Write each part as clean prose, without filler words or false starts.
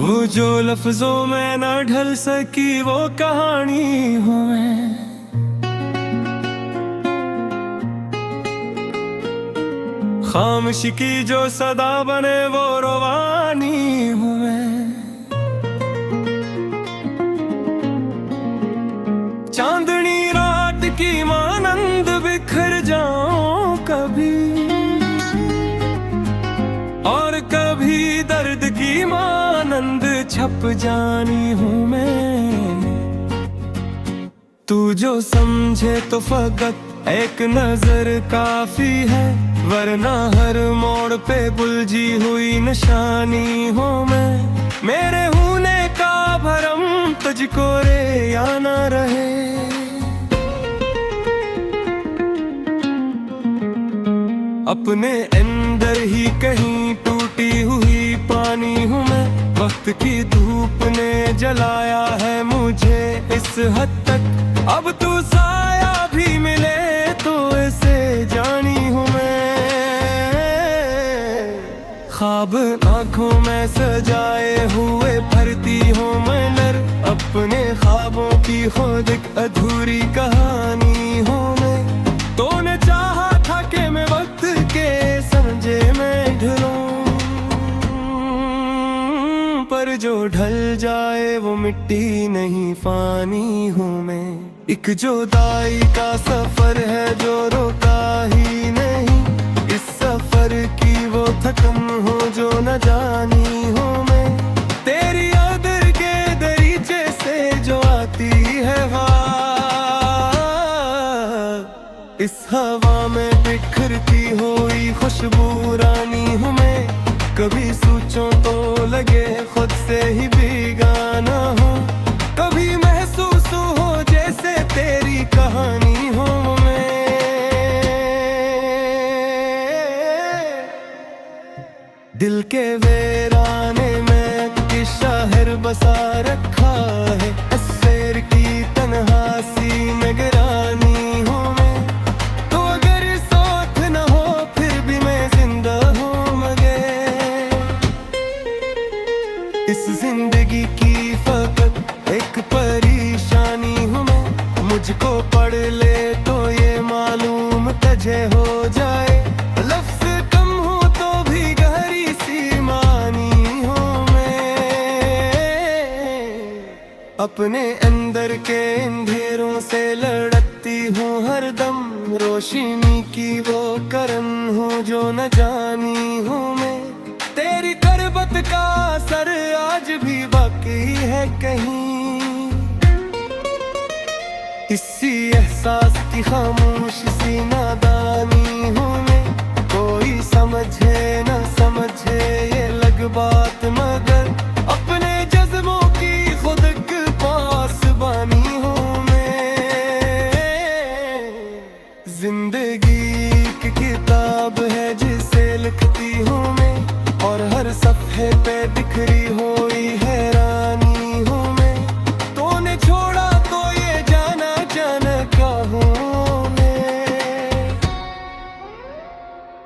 वो जो लफ्जों में न ढल सकी वो कहानी हूँ मैं। खामोशी की जो सदा बने वो रवानी हूँ मैं। चांदनी रात की मानंद बिखर जाऊं कभी, और कभी दर्द की मानंद छप जानी हूँ मैं। तू जो समझे तो फकत एक नजर काफी है, वरना हर मोड़ पे बुलझी हुई निशानी हूँ मैं। मेरे होने का भरम तुझको रे या ना रहे, अपने अंदर ही कहीं टूटी हुई पानी हूँ मैं। वक्त की धूप ने जलाया है मुझे इस हद तक, अब तू साया भी मिले तो ऐसे जानी हूँ मैं। ख्वाब आँखों में सजाए हुए भरती हूँ मैं नर, अपने ख्वाबों की खुद एक अधूरी कहानी हूँ मैं। तूने चाहा था कि मैं वक्त के समझे मैं ढलूं, पर जो ढल जाए वो मिट्टी नहीं फानी हूँ मैं। एक जुदाई का सफर है जो रोका ही नहीं, इस सफर की वो थकन हो जो न जानी हूँ मैं। तेरी आदर के दरीचे से जो आती है हवा, इस हवा में बिखरती हुई खुशबू रानी हूँ मैं। कभी सोचूं तो लगे खुद से ही बेगाना हूँ, कभी महसूस हो जैसे तेरी कहानी हूँ मैं। दिल के वीराने में एक शायर बसा रखा है, असर की तन्हा सी निगरानी हूँ मैं। तो अगर साथ न हो फिर भी मैं जिंदा हूँ मगर, इस जिंदगी की फकत एक परेशानी हूँ मैं। मुझको पढ़ ले तो ये मालूम तुझे हो जाए, लफ्ज़ कम हो तो भी गहरी सी मानी हूँ मैं। अपने अंदर के अंधेरों से लड़ती हूँ हरदम, रोशनी की वो करन हूँ जो न जानी हूँ मैं। तेरी करबत का असर आज भी बाकी है कहीं, इसी एहसास की खामोश सी नादानी हूँ मैं। कोई समझे न समझे ये लग बात, मगर अपने जज्बों की खुद के पास बानी हूँ मैं। जिंदगी की किताब है जिसे लिखती हूँ मैं, और हर सफ़े पे बिखरी हुई हैरानी हूँ मैं। तूने छोड़ा तो ये जाना जाना क्या हूँ मैं।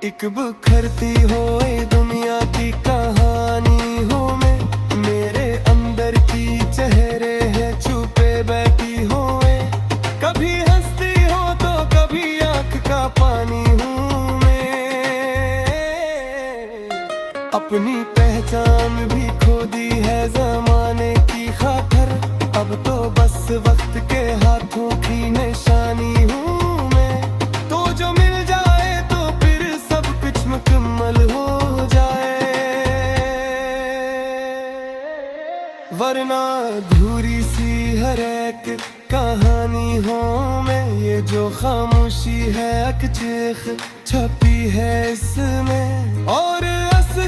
एक बिखरती हुई दुनिया की कहानी हूँ मैं। मेरे अंदर की चेहरे है छुपे बैठी हुए, कभी हंसती हो तो कभी आँख का पानी हूँ मैं। अपनी पहचान भी खो दी है ज़माने की खातिर, अब तो बस वक्त के हाथों की निशानी हूँ मैं। तो जो मिल जाए तो फिर सब कुछ मुकम्मल हो जाए, वरना अधूरी सी हर एक कहानी हूँ मैं। ये जो खामोशी है अकचेख छपी है इसमें, और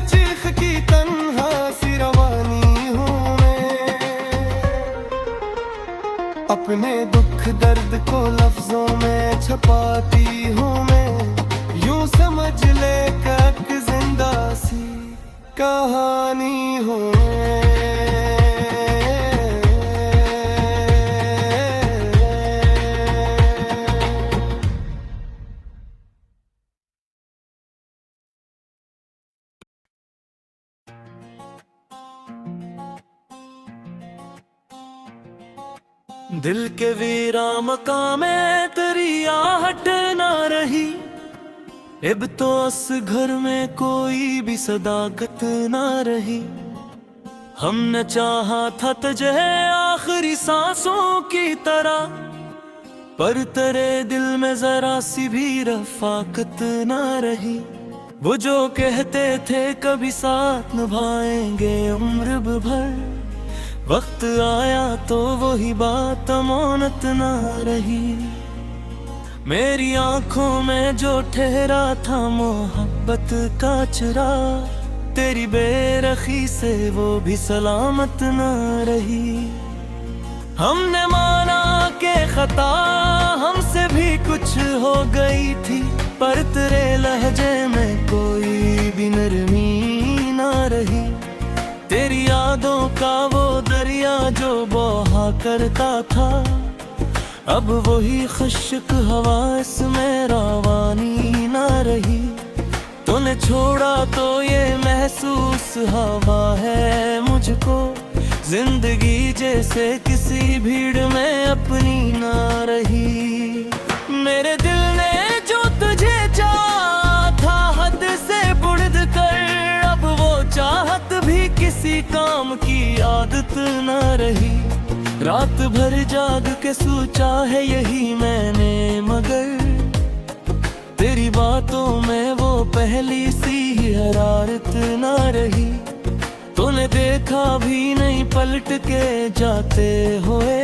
चीख की तन्हा सी रवानी हूँ मैं। अपने दुख दर्द को लफ्जों में छुपाती हूँ मैं, यूं समझ ले एक जिंदा सी कहानी हूँ मैं। दिल के वीरा मकाम में तेरी आहट ना रही। अब तो इस घर में कोई भी सदाकत ना रही। हमने चाहा था तुझे आखिरी सांसों की तरह, पर तेरे दिल में जरा सी भी रफाकत ना रही। वो जो कहते थे कभी साथ निभाएंगे उम्र भर, वक्त आया तो वही बात अमानत ना रही। मेरी आंखों में जो ठहरा था मोहब्बत का चिरा, तेरी बेरखी से वो भी सलामत ना रही। हमने माना के खता हमसे भी कुछ हो गई थी, पर तेरे लहजे में कोई भी नरमी ना रही। तेरी यादों का वो दरिया जो बहा करता था, अब वही खुश्क हवा इसमें रवानी ना रही। तूने छोड़ा तो ये महसूस हवा है मुझको, जिंदगी जैसे किसी भीड़ में अपनी ना रही। मेरे दिल ने जो तुझे चाहा था हद से बुढ़ कर, अब वो चाहत भी किसी काम की आदत ना रही। रात भर जाग के सोचा है यही मैंने, मगर तेरी बातों में वो पहली सी हरारत ना रही। तूने देखा भी नहीं पलट के जाते हुए,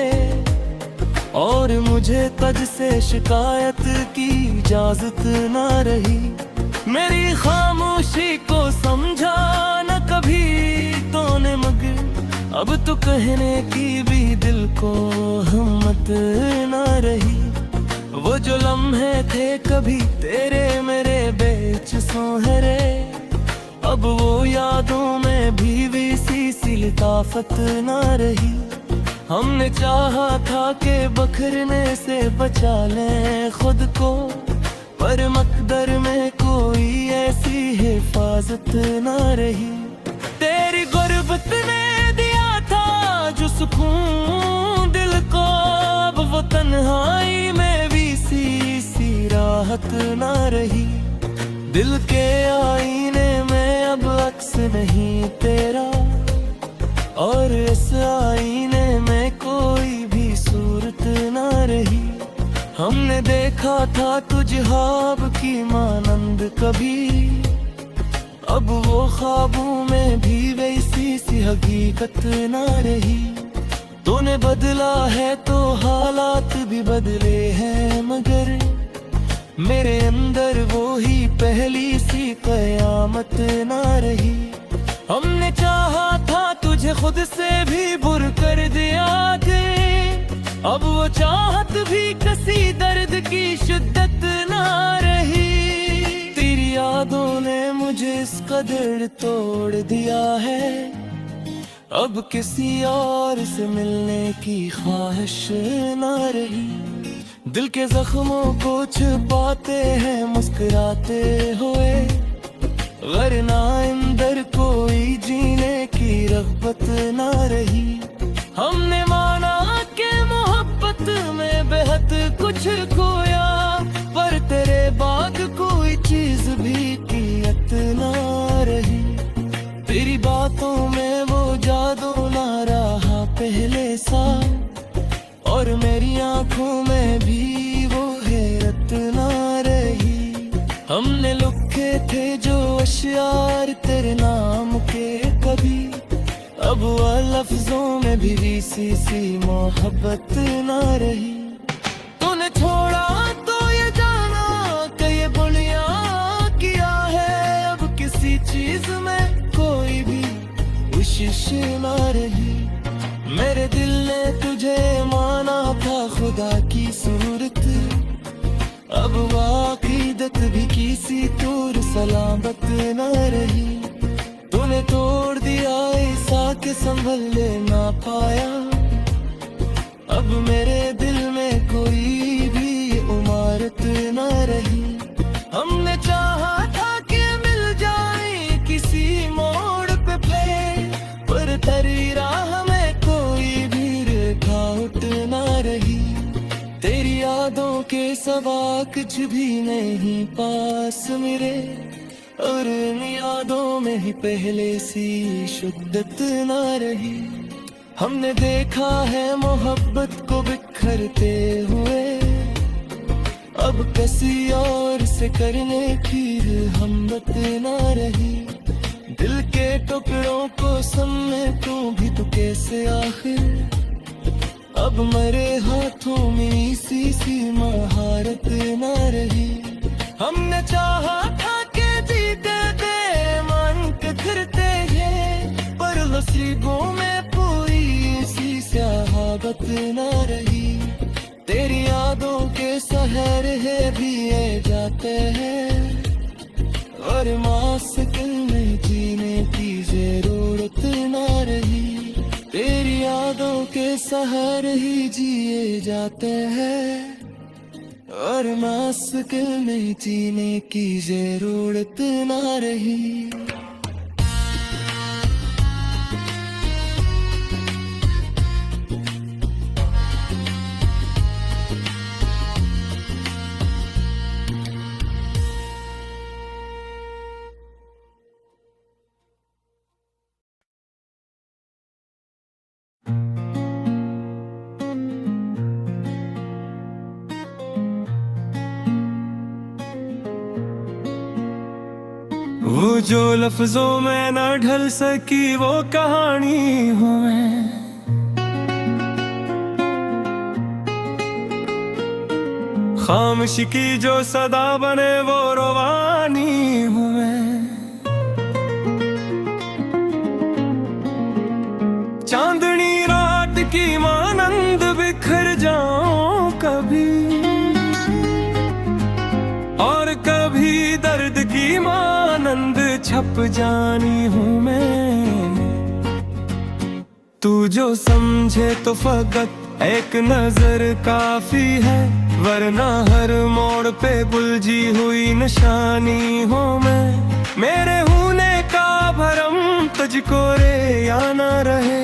और मुझे तुझ से शिकायत की इजाजत ना रही। मेरी खामोशी को समझा न कभी तूने, मगर अब तो कहने की भी दिल को हिम्मत ना रही। वो जो लम्हे थे कभी तेरे मेरे बीच सुनहरे, अब वो यादों में भी वैसी सी लताफत ना रही। हमने चाहा था कि बखरने से बचा लें खुद को, पर मकदर में कोई ऐसी हिफाजत ना रही। तेरी गुर्बत ने दिया था जो सुकून दिल को, अब वो तन्हाई में भी सी राहत ना रही। दिल के आईने में अब अक्स नहीं तेरा, और इस आईने में कोई भी सूरत ना रही। हमने देखा था तुझे ख्वाब की मानंद कभी, अब वो ख्वाबों में भी वैसी सी हकीकत ना रही। तूने बदला है तो हालात भी बदले हैं, मगर मेरे अंदर वो ही पहली सी कयामत ना रही। हमने चाहा था तुझे खुद से भी बुर कर दिया कि, अब वो चाहत भी किसी दर्द की शिद्दत ना रही। तेरी यादों ने मुझे इस कदर तोड़ दिया है, अब किसी और से मिलने की ख्वाहिश ना रही। दिल के जख्मों को छुपाते हैं मुस्कुराते हुए, वरना अंदर कोई जीने की रग़बत ना रही। हमने माना कि मोहब्बत में बेहद कुछ खोया, पर तेरे बाद कोई चीज भी कीमत ना रही। तेरी बातों में वो जादू ना रहा पहले सा, और मेरी आंखों में भी वो हैरत ना रही। हमने लिखे थे जो अशआर तेरे नाम के कभी, अब वह लफ्जों में भी सी मोहब्बत ना रही। तूने छोड़ा तो ये जाना कि ये बुनिया किया है, अब किसी चीज में कोई भी कोशिश ना रही। मेरे दिल ने तुझे माना था खुदा की सूरत, अब वाक़ीदत भी किसी तौर सलामत ना रही। तूने तोड़ दिया ऐसा कि संभल ना पाया, अब मेरे दिल में कोई भी इमारत ना रही। हमने चाहा था कि मिल जाए किसी मोड़ पे फिर, पर तेरी राह में कोई भी रुकावट ना यादों के सवा कुछ भी नहीं पास मेरे, और इन यादों में ही पहले सी शिद्दत ना रही। हमने देखा है मोहब्बत को बिखरते हुए, अब किसी और से करने की हिम्मत ना रही। दिल के टुकड़ों को समेटूं भी तो कैसे आखिर, अब मरे हाथों में सी महारत ना रही। हमने चाहा था कि जीते दे मान के फिरते हैं, पर नसीबों में पूरी सी सहाबत ना रही। तेरी यादों के सहर है भी जाते हैं, और मुश्किल में जीने की जरूरत ना रही। तेरी यादों के सहर ही जिए जाते हैं, और मुश्किल में जीने की जरूरत ना रही। वो जो लफ्जों में न ढल सकी वो कहानी हूँ मैं, खामोशी की जो सदा बने वो रवानी हूँ मैं। चांदनी रात की मानंद बिखर जाऊं कभी, और कभी दर्द की मानंद छप जानी हूँ मैं। तू जो समझे तो फकत एक नजर काफी है, वरना हर मोड़ पे बुलझी हुई निशानी हूँ मैं। मेरे होने का भरम तुझको रे या ना रहे,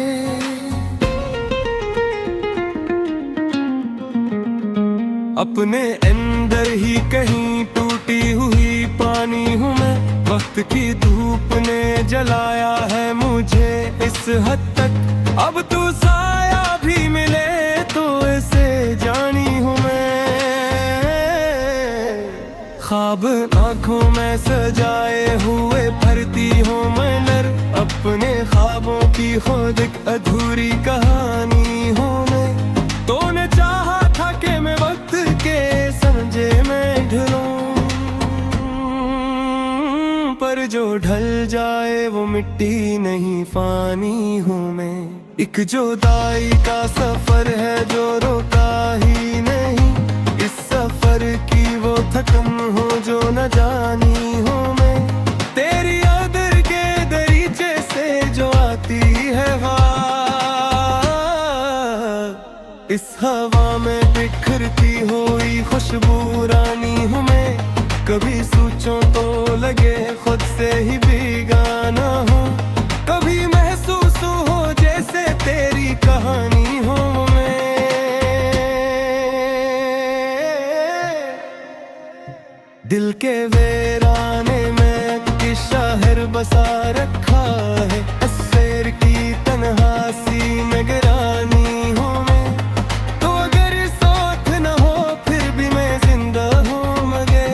अपने अंदर ही कहीं टूटी हुई पानी हूँ मैं। वक्त की धूप ने जलाया है मुझे इस हद तक, अब तू साया भी मिले तो ऐसे जानी हूँ मैं। ख्वाब आँखों में सजाए हुए भरती हूँ मैं नर, अपने ख्वाबों की खुद एक अधूरी कहानी हूँ मैं। तूने चाहा था कि मैं वक्त के समझे मैं ढलूं, पर जो ढल जाए वो मिट्टी नहीं फानी हूँ मैं। एक जुदाई का सफर है जो रोका ही नहीं, इस सफर की वो थकन हो जो न जानी हूँ मैं। तेरी यादर के दरीचे से जो आती है हवा, इस हवा में बिखरती हुई खुशबू रानी हूँ मैं। कभी सोचूं तो लगे खुद से ही बेगाना हूँ, कभी महसूस हो जैसे तेरी कहानी हूँ मैं। दिल के वीराने में एक शहर बसा रखा है, शहर की तन्हा सी निगरानी हूँ मैं। तो अगर साथ न हो फिर भी मैं जिंदा हूँ मगर,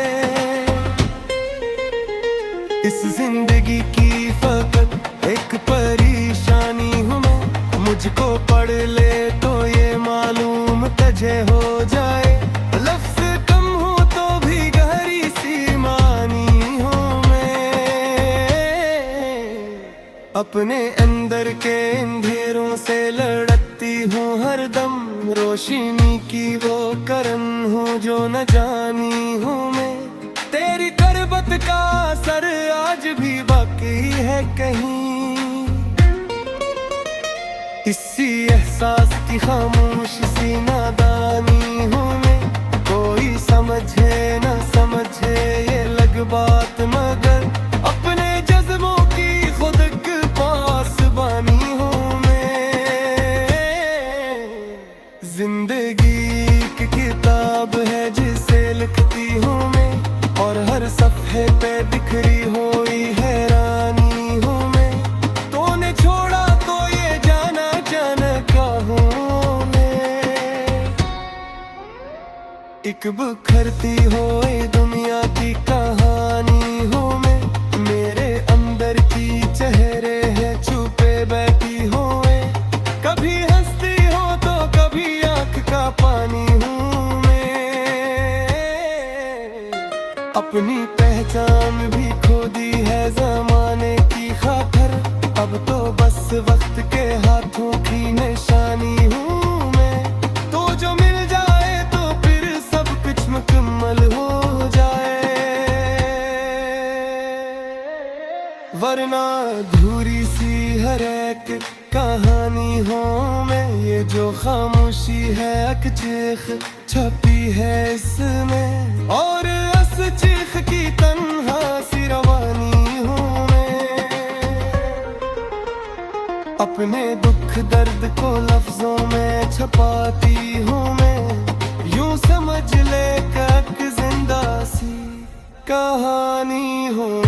इस जिंदगी की फकत एक परेशानी हूँ मैं। मुझको पढ़ ले तो ये मालूम तुझे हो जाए, लफ्ज़ कम हो तो भी गहरी सी मानी हूँ मैं। अपने अंदर के अंधेरों से लड़ती हूँ हरदम, रोशनी की वो करन हूँ जो न जानी हूँ मैं। तेरी करबत का असर आज भी बाकी है कहीं, इसी एहसास की खामोश सी नादानी हूँ मैं। कोई समझे न समझे ये लग बात, मगर अपने जज्बों की खुद के पास बानी हूँ मैं। जिंदगी की किताब है जिसे लिखती हूँ मैं, और हर सफ़े पे बिखरी हुई हैरानी हूँ मैं। तूने छोड़ा तो ये जाना का हूँ मैं। एक बिखरती हुई दुनिया की कहानी हूँ मैं, मेरे अंदर की चेहरे है छुपे बैठी हुए। कभी हंसती हो तो कभी आँख का पानी हूँ मैं। अपनी पहचान भी खो दी है ज़माने की खातिर, अब तो बस वक्त के हाथों की निशानी हूँ मैं। तो जो मिल जाए तो फिर सब कुछ मुकम्मल हो जाए, वरना अधूरी सी हर एक कहानी हूँ मैं। ये जो खामोशी है अकचीख छपी है इसमें, और अस चीख की तन्हा सी रवानी हूँ मैं। अपने दुख दर्द को लफ्जों में छपाती हूँ मैं, यूं समझ ले कि एक जिंदा सी कहानी हूँ।